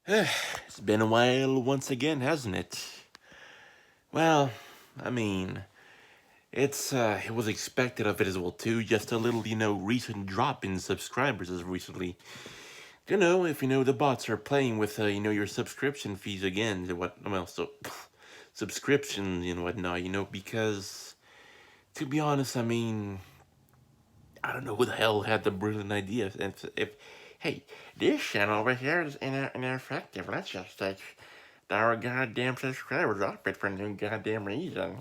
It's been a while once again, hasn't it? Well, I mean, it was expected of it as well too. Just a little, recent drop in subscribers as recently. If the bots are playing with, your subscription fees again. Subscriptions and whatnot. Because to be honest, I mean, I don't know who the hell had the brilliant idea. If hey, this channel over here is ineffective. Let's just take our goddamn subscribers off it for no goddamn reason,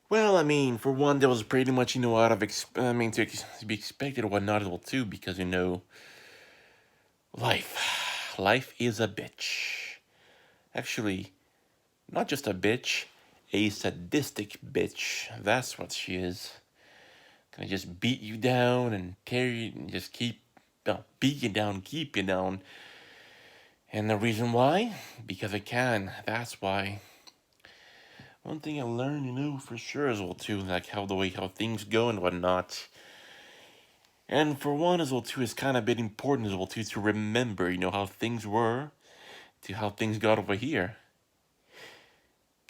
Well, I mean, for one, that was pretty much, out of, to be expected or whatnot as well, too, because, life. Life is a bitch. Actually, not just a bitch, a sadistic bitch. That's what she is. Gonna just beat you down and tear you and just beat you down, keep you down. And the reason why? Because it can. That's why. One thing I learned, for sure as well too, like how things go and whatnot. And for one as well too, it's kind of been important as well too to remember, how things were to how things got over here.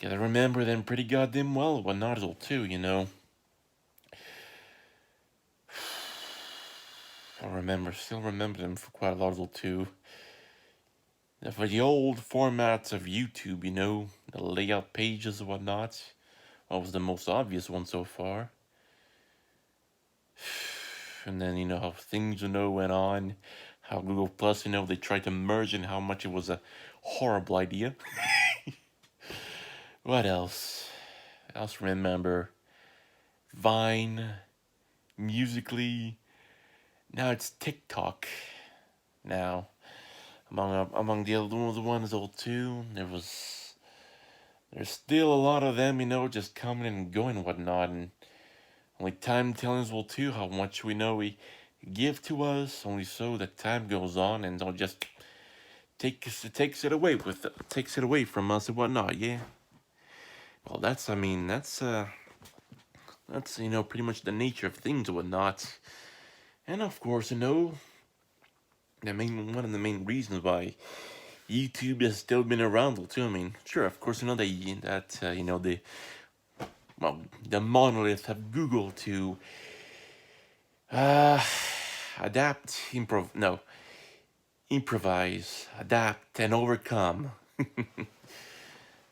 Gotta remember them pretty goddamn well, whatnot as well too. Still remember them for quite a lot as well too. For the old formats of YouTube, the layout pages and whatnot. What was the most obvious one so far? And then, how things, went on. How Google Plus, they tried to merge and how much it was a horrible idea. What else? I also remember Vine, Musically. Now it's TikTok. Now, among the other ones, old too, there's still a lot of them, just coming and going and whatnot, and only time telling us will too how much we give to us, only so that time goes on and don't just takes it away from us and whatnot, yeah. Well, that's pretty much the nature of things and whatnot. And of course, one of the main reasons why YouTube has still been around too. I mean, sure, of course, the monolith have Google to uh, adapt, improvise, adapt, and overcome.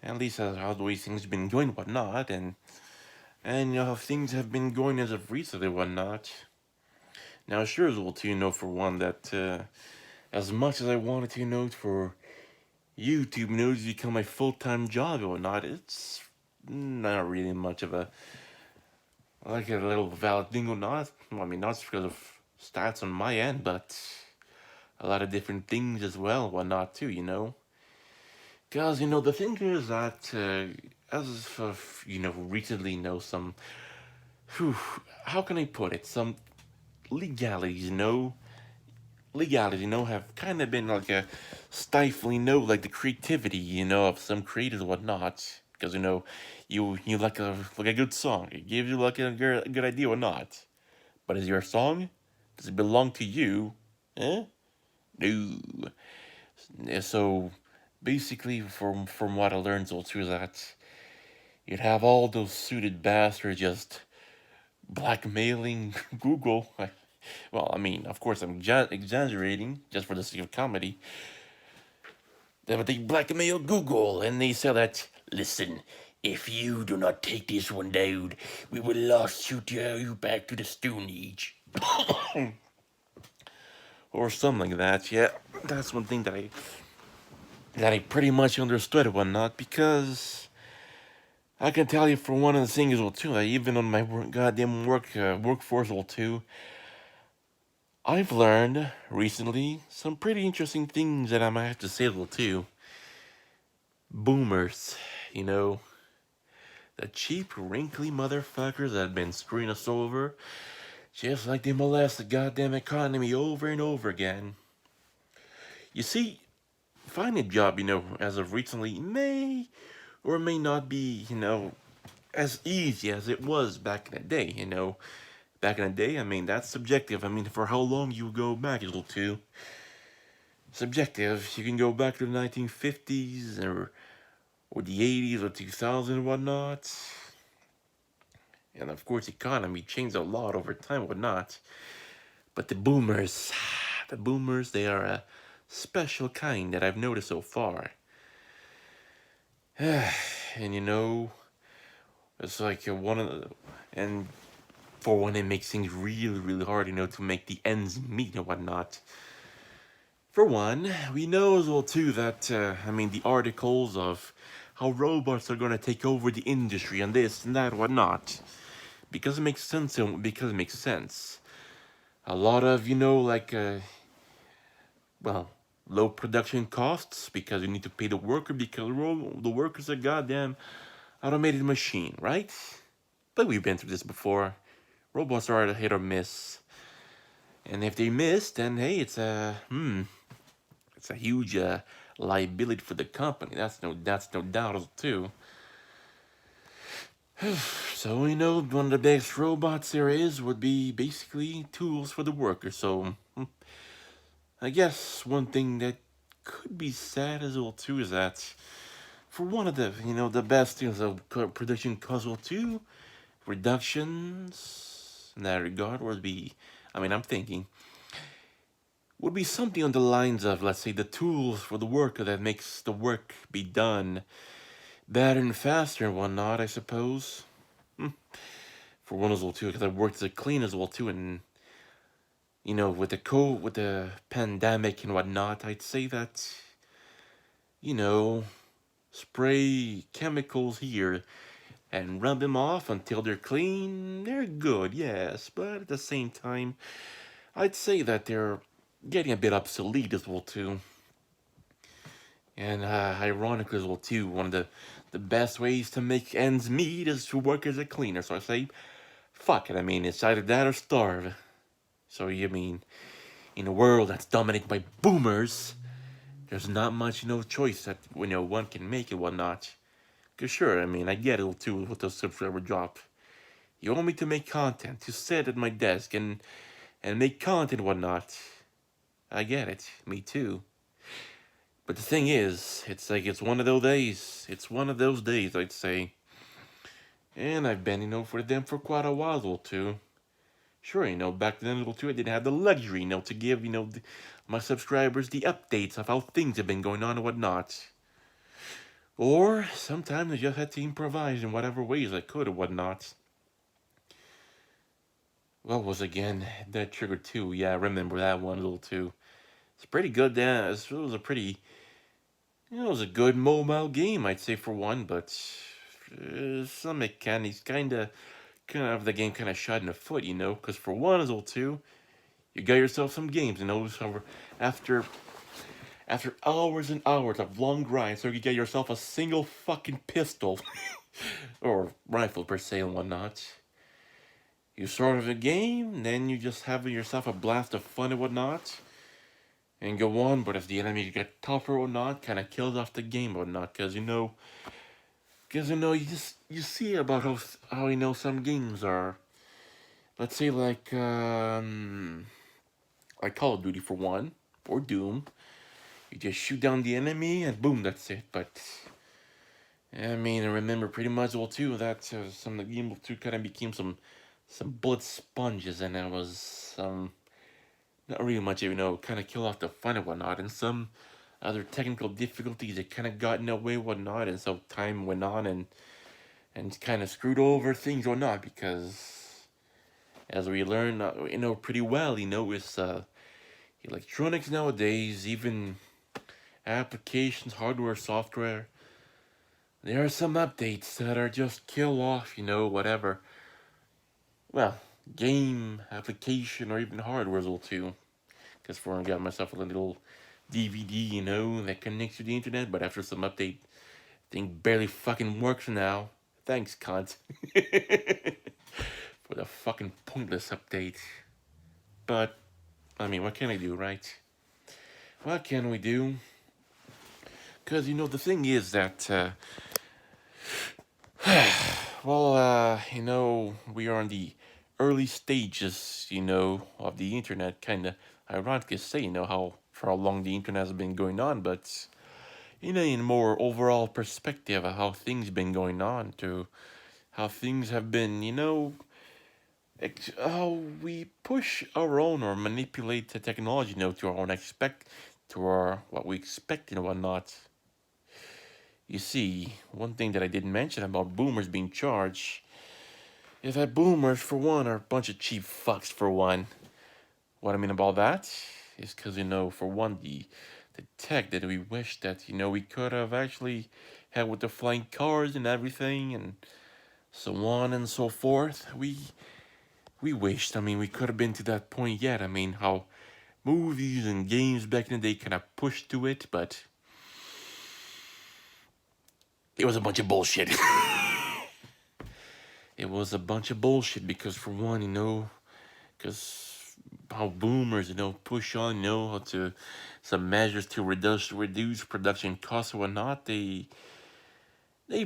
At least that's how the way things have been going, whatnot, and how things have been going as of recently, whatnot. Now, sure as well, too, for one, that as much as I wanted to, for YouTube, to become my full-time job or whatnot, it's not really much of a like a little valid thing or not. Well, I mean, not because of stats on my end, but a lot of different things as well, whatnot too. Because the thing is that as of recently, some whew, how can I put it? Some legalities, have kind of been like a stifling, like the creativity, of some creators and whatnot. Because you like a good song, it gives you like a good idea or not. But is your song? Does it belong to you? Eh? No. So basically, from what I learned also is that you'd have all those suited bastards just blackmailing Google. Well, I mean, of course, I'm exaggerating just for the sake of comedy. But they blackmail Google and they say that, listen, if you do not take this one down, we will lawsuit you back to the Stone Age. Or something like that. Yeah, that's one thing that I pretty much understood and whatnot, because I can tell you for one of the things well too, that even on my goddamn workforce well too, I've learned recently some pretty interesting things that I might have to say well too. Boomers, you know, the cheap, wrinkly motherfuckers that have been screwing us over, just like they molest the goddamn economy over and over again. You see, finding a job, as of recently may or may not be, as easy as it was back in the day. Back in the day, I mean, that's subjective. I mean, for how long you go back, it'll too. subjective. You can go back to the 1950s or the 80s or 2000 and whatnot. And of course, economy changed a lot over time and whatnot. But the boomers, they are a special kind that I've noticed so far. And you know, it's like one of the, and for one, it makes things really, really hard, you know, to make the ends meet and whatnot. For one, we know as well too that the articles of how robots are gonna take over the industry and this and that and whatnot, because it makes sense. Because it makes sense. A lot of well, low production costs because you need to pay the worker because the worker's a goddamn automated machine, right? But we've been through this before. Robots are a hit or miss, and if they miss, then hey, it's a huge liability for the company. That's no doubt too. So one of the biggest robots there is would be basically tools for the worker. So I guess one thing that could be sad as well too is that for one of the best things of production cost well too, reductions in that regard would be, I'm thinking, would be something on the lines of, let's say, the tools for the worker that makes the work be done better and faster and whatnot, I suppose. For one as well too, because I've worked as a cleaner as well too, and with the pandemic and whatnot, I'd say that, you know, spray chemicals here and rub them off until they're clean. They're good, yes, but at the same time, I'd say that they're getting a bit obsolete as well too. And ironically as well too, one of the best ways to make ends meet is to work as a cleaner. So I say, fuck it. It's either that or starve. So in a world that's dominated by boomers, there's not much choice that one can make and whatnot. Cause sure, I get it too with the subscriber drop. You want me to make content, to sit at my desk and make content and whatnot. I get it, me too. But the thing is, it's one of those days. It's one of those days, I'd say. And I've been, for them for quite a while, or two. Sure, back then, little too, I didn't have the luxury, to give, my subscribers the updates of how things have been going on and whatnot. Or sometimes I just had to improvise in whatever ways I could and whatnot. What was again? That Trigger 2, yeah, I remember that one, little too. It's pretty good, yeah. It was a pretty, it was a good mobile game, I'd say for one, but some mechanics kind of the game kind of shot in the foot, because for one as well too, you got yourself some games, so after hours and hours of long grind, so you get yourself a single fucking pistol or rifle per se and whatnot. You start of the game, then you just have yourself a blast of fun and whatnot, and go on. But if the enemy get tougher or not, kind of kills off the game or not, because you see about how some games are. Let's say like Call of Duty for one, or Doom. You just shoot down the enemy and boom, that's it. But I remember pretty much well too that some of the game too kind of became some bullet sponges, and there was not really much, kind of kill off the fun and whatnot, and some other technical difficulties that kind of got in the way and whatnot, and so time went on and kind of screwed over things or not, because as we learn, pretty well, it's electronics nowadays, even applications, hardware, software. There are some updates that are just kill off, whatever. Well, game, application, or even hardware as well too. Because for I got myself a little DVD, that connects to the internet, but after some update, thing barely fucking works now. Thanks, cunt. For the fucking pointless update. But, what can I do, right? What can we do? Because, the thing is that, we are in the early stages, of the internet, kind of ironic to say, how for how long the internet has been going on, but in a more overall perspective of how things been going on, to how things have been, how we push our own or manipulate the technology, to our own to our what we expect and whatnot. You see, one thing that I didn't mention about boomers being charged is that boomers, for one, are a bunch of cheap fucks, for one. What I mean about that is because, for one, the tech that we wish that, we could have actually had with the flying cars and everything and so on and so forth. We wished, we could have been to that point yet. How movies and games back in the day kind of pushed to it, but it was a bunch of bullshit. It was a bunch of bullshit because, for one, because how boomers, push on, how to some measures to reduce production costs or whatnot. They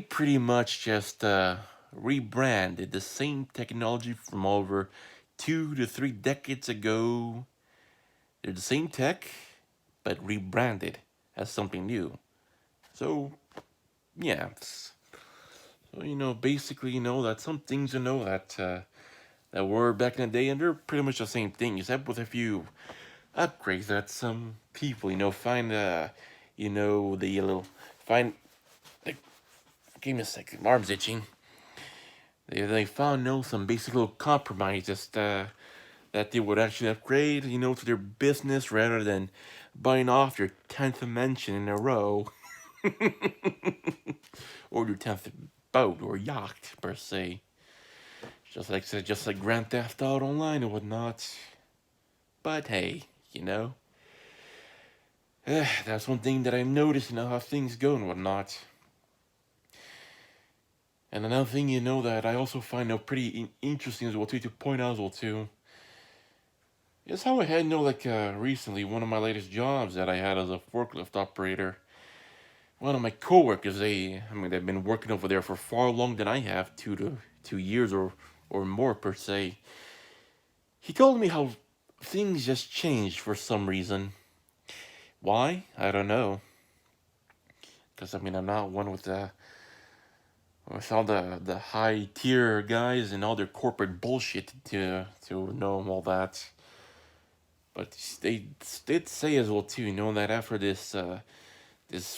pretty much just rebranded the same technology from over 2 to 3 decades ago. They're the same tech, but rebranded as something new. So yeah. So basically, that some things, that were back in the day, and they're pretty much the same thing, except with a few upgrades that some people, find, the little find. Like, give me a second, my arm's itching. They found, some basic little compromises that they would actually upgrade, to their business rather than buying off your 10th mansion in a row, or your 10th boat or yacht per se. Just like Grand Theft Auto Online and whatnot. But hey, that's one thing that I noticed, how things go and whatnot. And another thing, that I also find pretty interesting as well too, to point out as well too, is how I had, recently, one of my latest jobs that I had as a forklift operator. One of my coworkers, they've been working over there for far longer than I have, 2 years or more per se. He told me how things just changed for some reason. Why? I don't know. Because I'm not one with all the high tier guys and all their corporate bullshit to know all that. But they did say as well too, that after this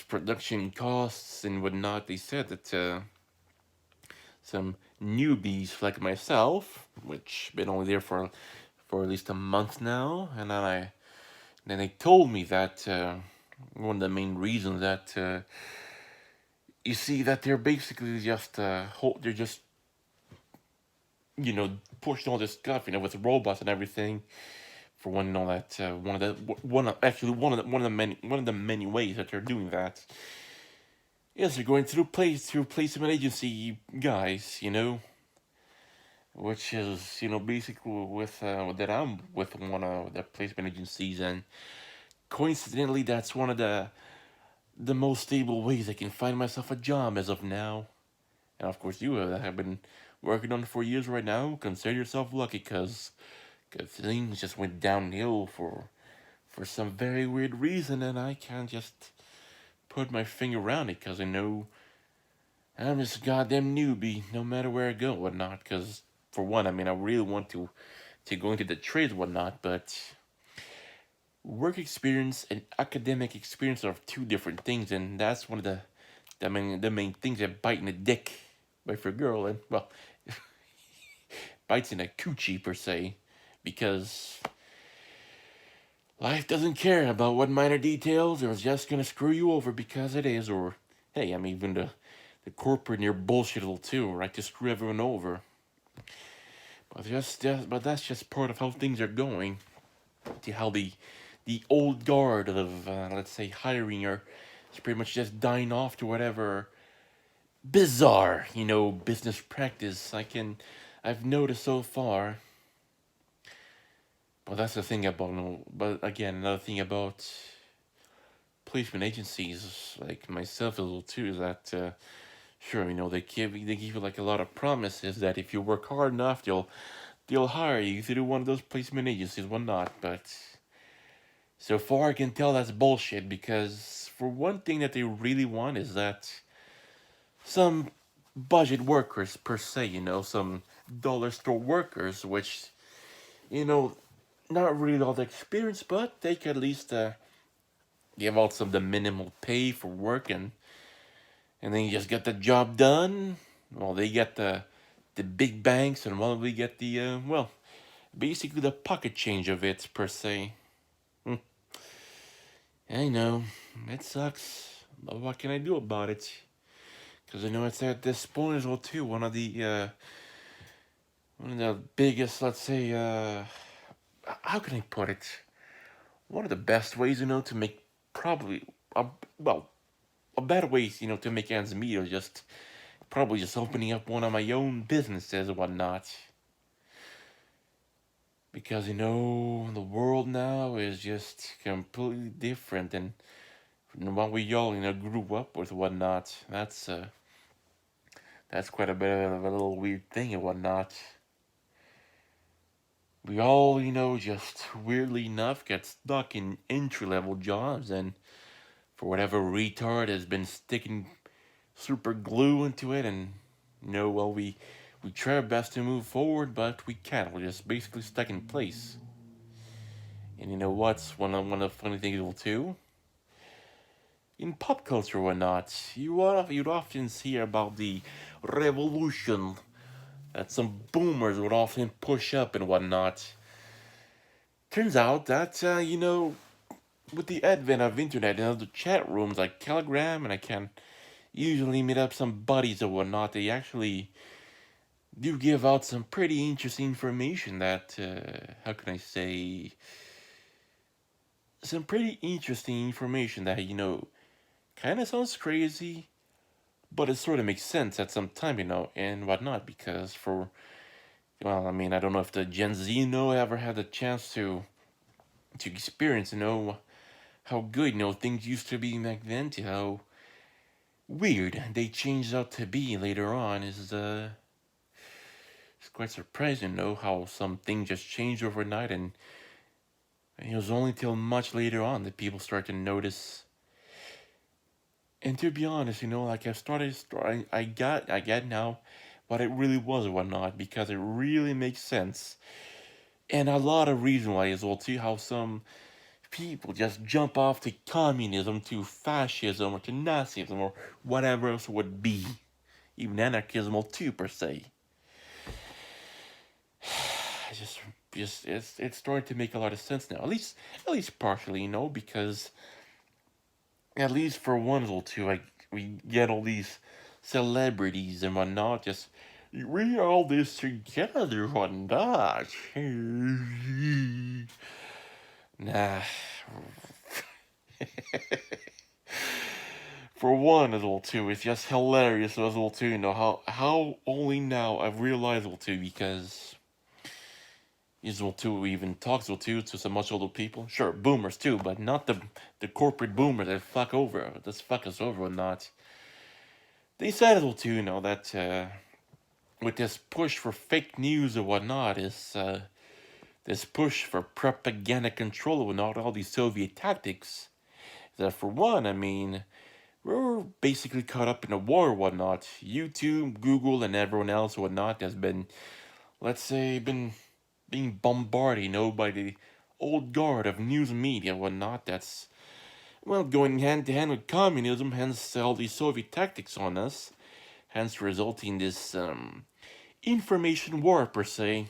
production costs and whatnot, they said that some newbies like myself, which been only there for at least a month now, and then they told me that one of the main reasons that you see that they're basically just they're just pushing all this stuff, with robots and everything. For one, that one of the many ways that they're doing that. Yes, they're going through placement agency guys, which is basically with that I'm with one of the placement agencies, and coincidentally, that's one of the most stable ways I can find myself a job as of now. And of course, you have been working on it for years right now. Consider yourself lucky, because things just went downhill for some very weird reason, and I can't just put my finger around it, because I know I'm just a goddamn newbie, no matter where I go, whatnot. Because for one, I really want to go into the trades, whatnot, but work experience and academic experience are two different things, and that's one of the main things that bite in the dick, right, for a girl, and well, bites in a coochie per se, because life doesn't care about what minor details, or it's just gonna screw you over because it is, or hey, even the corporate near bullshit will too, right, to screw everyone over. But that's just part of how things are going. To how the old guard of let's say hiring is pretty much just dying off to whatever bizarre business practice I've noticed so far. But that's the thing about but again, another thing about placement agencies like myself a little too is that sure, they give you like a lot of promises that if you work hard enough, they'll hire you through one of those placement agencies, whatnot. But So far, I can tell that's bullshit because, for one thing, that they really want is that some budget workers, per se, some dollar store workers, which, you know, not really all the experience, but they could at least give out some of the minimal pay for work, and then you just get the job done. Well, they get the big banks, and while we get the well, basically the pocket change of it, per se. Hmm. I know it sucks, but what can I do about it? Because I know it's at this point as well too. One of the biggest, let's say, how can I put it? One of the best ways, to make probably well, a better ways, to make ends meet, or just probably just opening up one of my own businesses or whatnot. Because the world now is just completely different than what we all grew up with, whatnot. That's quite a bit of a little weird thing and whatnot. We all, just weirdly enough get stuck in entry level jobs, and for whatever retard has been sticking super glue into it, and well, we try our best to move forward, but we can't. We're just basically stuck in place. And you know what's one of the funny things too? In pop culture or whatnot, you'd often hear about the revolution that some boomers would often push up and whatnot. Turns out that with the advent of internet and other chat rooms like Telegram, and I can usually meet up some buddies or whatnot, they actually do give out some pretty interesting information that, how can I say, some pretty interesting information that, kind of sounds crazy, but it sort of makes sense at some time, and whatnot, because well, I mean, I don't know if the Gen Z, ever had the chance to experience, how good, things used to be back then to how weird they changed out to be later on it's quite surprising, how some things just changed overnight, and it was only till much later on that people start to notice. And to be honest, like I get now what it really was or whatnot, because it really makes sense. And a lot of reason why as well too, how some people just jump off to communism, to fascism, or to Nazism, or whatever else it would be. Even anarchism too, per se. It's it's starting to make a lot of sense now. At least partially, because at least for one or two, we get all these celebrities and whatnot. Just we all this together, whatnot. Nah. For one, as well too, it's just hilarious as well too. How only now I've realized well too, because Israel too even talks to some much older people. Sure, boomers too, but not the corporate boomers that fuck us over or not. They said as well too, that with this push for fake news or whatnot, is this push for propaganda control and all these Soviet tactics. That for one, I mean, we're basically caught up in a war or whatnot. YouTube, Google, and everyone else or whatnot has been, let's say, being bombarded, by the old guard of news media and whatnot. That's, well, going hand to hand with communism, hence all these Soviet tactics on us, hence resulting in this information war, per se.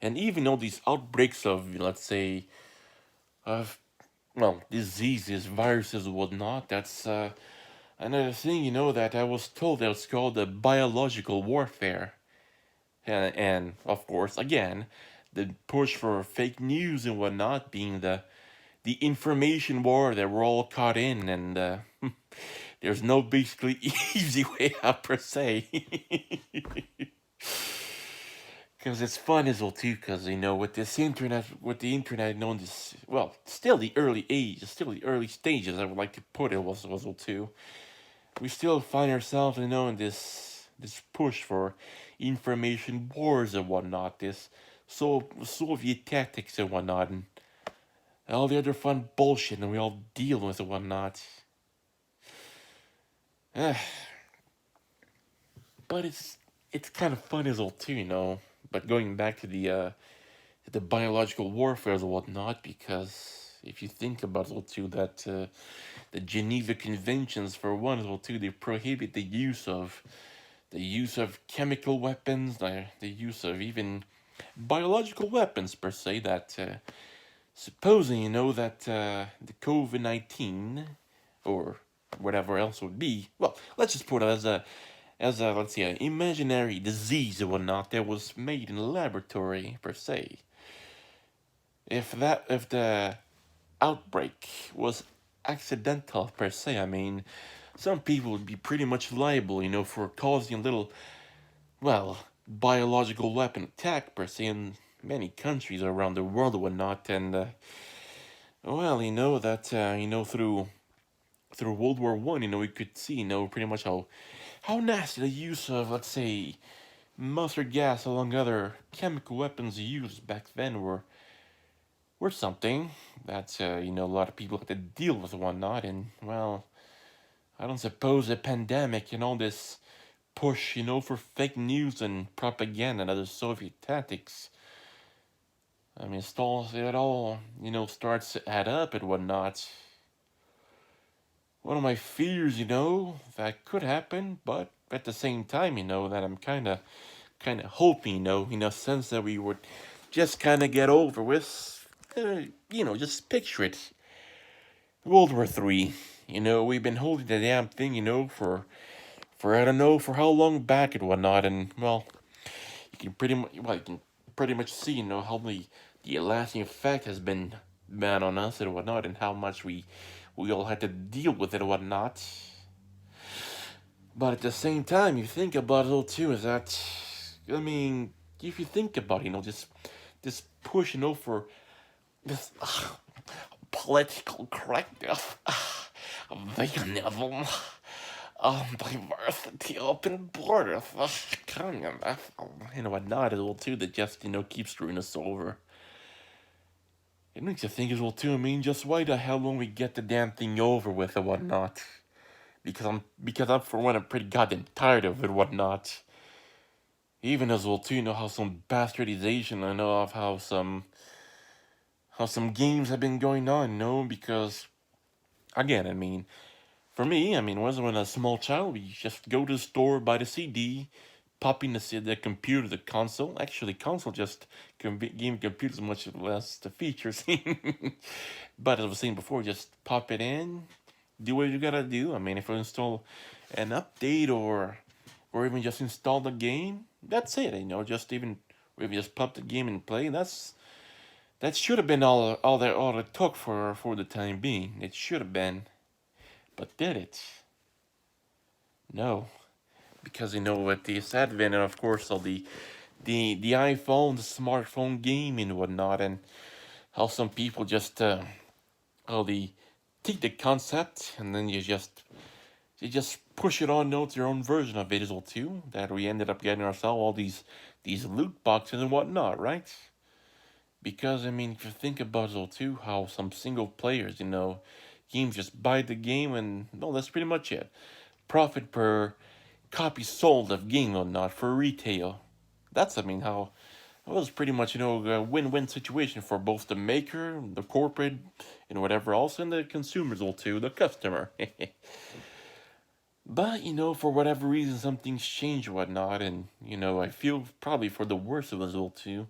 And even all these outbreaks of, let's say, of, well, diseases, viruses, and whatnot, that's another thing, that I was told that was called the biological warfare. And of course, again, the push for fake news and whatnot being the information war that we're all caught in, and there's no basically easy way out, per se. Because it's fun as well too, because with the internet, known this, well, still the early age, still the early stages, I would like to put it, was well too. We still find ourselves, in this push for information wars and whatnot, this Soviet tactics and whatnot, and all the other fun bullshit, and we all deal with and whatnot. Eh, but it's kind of fun as well too, But going back to the biological warfare and whatnot, because if you think about it too, that the Geneva Conventions, for one, as well too, they prohibit the use of chemical weapons, the use of even biological weapons per se. That supposing that the COVID-19 or whatever else would be, well, let's just put it as a let's say an imaginary disease or whatnot that was made in a laboratory per se. If the outbreak was accidental per se, I mean, some people would be pretty much liable, for causing a little, well, biological weapon attack per se in many countries around the world or whatnot. And well, that through World War One, we could see, pretty much how nasty the use of, let's say, mustard gas along other chemical weapons used back then were something that a lot of people had to deal with and whatnot. And well, I don't suppose a pandemic and all this push, for fake news and propaganda and other Soviet tactics. I mean, it all starts to add up and whatnot. One of my fears, that could happen, but at the same time, that I'm kind of hoping, in a sense that we would just kind of get over with. Just picture it. World War Three. We've been holding the damn thing, for I don't know for how long back and whatnot, and well, you can pretty much see, how the lasting effect has been on us and whatnot, and how much we all had to deal with it and whatnot. But at the same time, you think about it all too, is that, I mean, if you think about it, just this push, for this political correctness, veganism, diversity, open borders, communism, and whatnot as well too, that just, keeps screwing us over. It makes you think as well too, I mean, just why the hell won't we get the damn thing over with and whatnot? Because I'm for one, I'm pretty goddamn tired of it and whatnot. Even as well too, how some bastardization I know of how some games have been going on, because again, I mean, for me, I mean, when I was a small child, we just go to the store, buy the CD, pop in the computer, the console. Actually, console just game computers much less the features. But as I was saying before, just pop it in, do what you gotta do. I mean, if you install an update or even just install the game, that's it. Just even if you just pop the game and play, that should have been all it took for the time being. It should have been, but did it? No, because with this advent, and of course, all the iPhone, the smartphone gaming and whatnot, and how some people just how they take the concept and then you just push it on notes their own version of it as well too. That we ended up getting ourselves all these loot boxes and whatnot, right? Because I mean, if you think about it all too, how some single players, games just buy the game and no, that's pretty much it. Profit per copy sold of game or not for retail. That's, I mean, how it was pretty much, a win-win situation for both the maker, the corporate, and whatever else, and the consumers all too, the customer. But, for whatever reason, some things change and whatnot, and, I feel probably for the worst of us all too.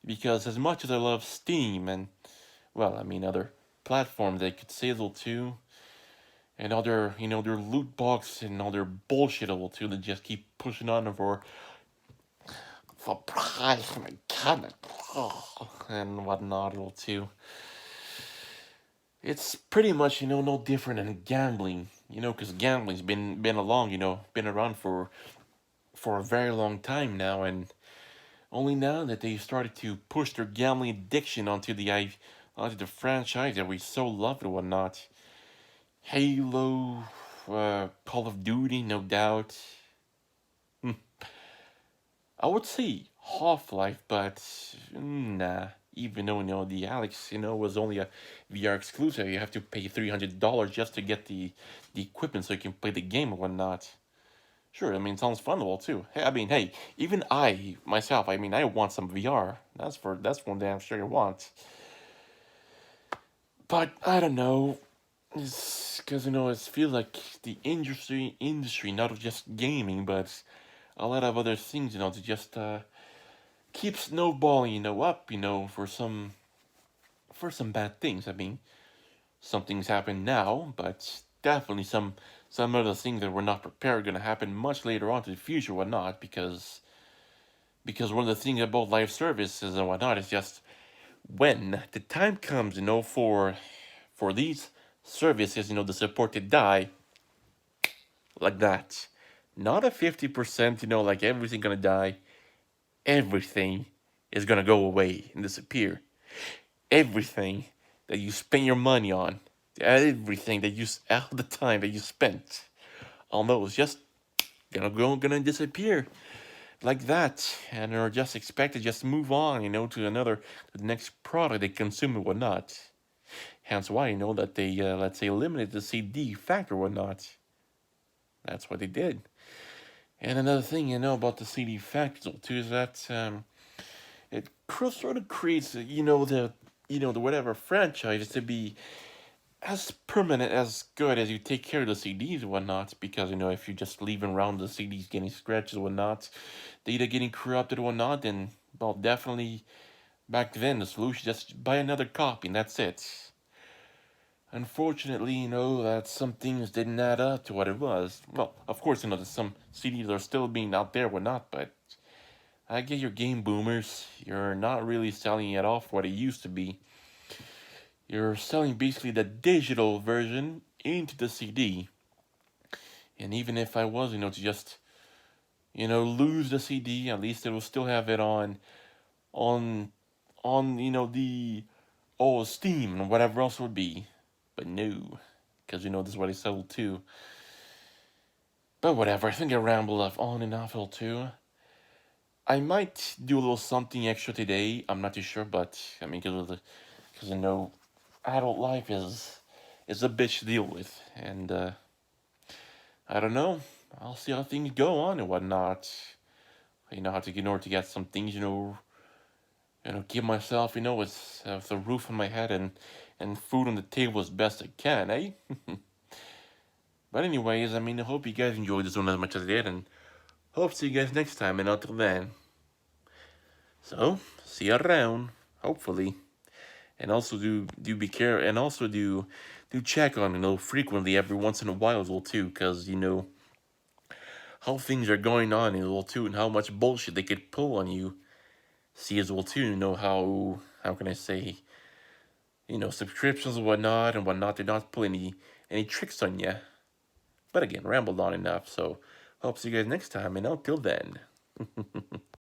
Because as much as I love Steam and, well, I mean, other platforms they could say all too, and other, their loot box and all their bullshit all too, they just keep pushing on for price, my god, and whatnot all too. It's pretty much, no different than gambling, because gambling's been around for a very long time now, and only now that they started to push their gambling addiction onto the franchise that we so love and whatnot. Halo, Call of Duty, no doubt. I would say Half-Life, but nah. even though the Alex was only a VR exclusive. You have to pay $300 just to get the equipment so you can play the game and whatnot. Sure, I mean, it sounds fun too. Hey, I mean, hey, even I myself, I mean, I want some VR. That's one damn sure I want. But I don't know. It's because it feels like the industry, not just gaming, but a lot of other things, to just keep snowballing, up, for some bad things. I mean, some things happen now, but definitely some other things that we're not prepared gonna happen much later on to the future, whatnot, because one of the things about live services and whatnot is just when the time comes, for these services, the support to die like that. Not a 50%, like everything gonna die. Everything is gonna go away and disappear. Everything that you spend your money on, everything that all the time that you spent on those, just gonna disappear like that, and are just expected just move on, to the next product they consume and whatnot. Hence why that they let's say eliminated the CD factor or whatnot. That's what they did. And another thing about the CD factor too is that it sort of creates the whatever franchise to be as permanent, as good as you take care of the CDs and whatnot. Because if you just leave around the CDs getting scratches and whatnot, the either getting corrupted or whatnot, then well, definitely back then the solution just buy another copy and that's it. Unfortunately, that some things didn't add up to what it was. Well, of course, that some CDs are still being out there, whatnot, but I get your game boomers. You're not really selling it off what it used to be. You're selling basically the digital version into the CD. And even if I was, to just, lose the CD, at least it will still have it on, the, Steam and whatever else would be. But no, because, this is what I sold too. But whatever, I think I rambled off on and off too. I might do a little something extra today. I'm not too sure, but I mean, because adult life is a bitch to deal with, and I don't know. I'll see how things go on and whatnot. How to in order to get some things, give myself, with a roof on my head and food on the table as best I can, eh? But anyways, I mean, I hope you guys enjoyed this one as much as I did, and hope to see you guys next time. And until then, so see you around, hopefully. And also do be careful, and also do check on frequently every once in a while as well too, because how things are going on as well too, and how much bullshit they could pull on you. See as well too, how can I say, subscriptions and whatnot. They're not pulling any tricks on you. But again, rambled on enough. So hope to see you guys next time, and until then.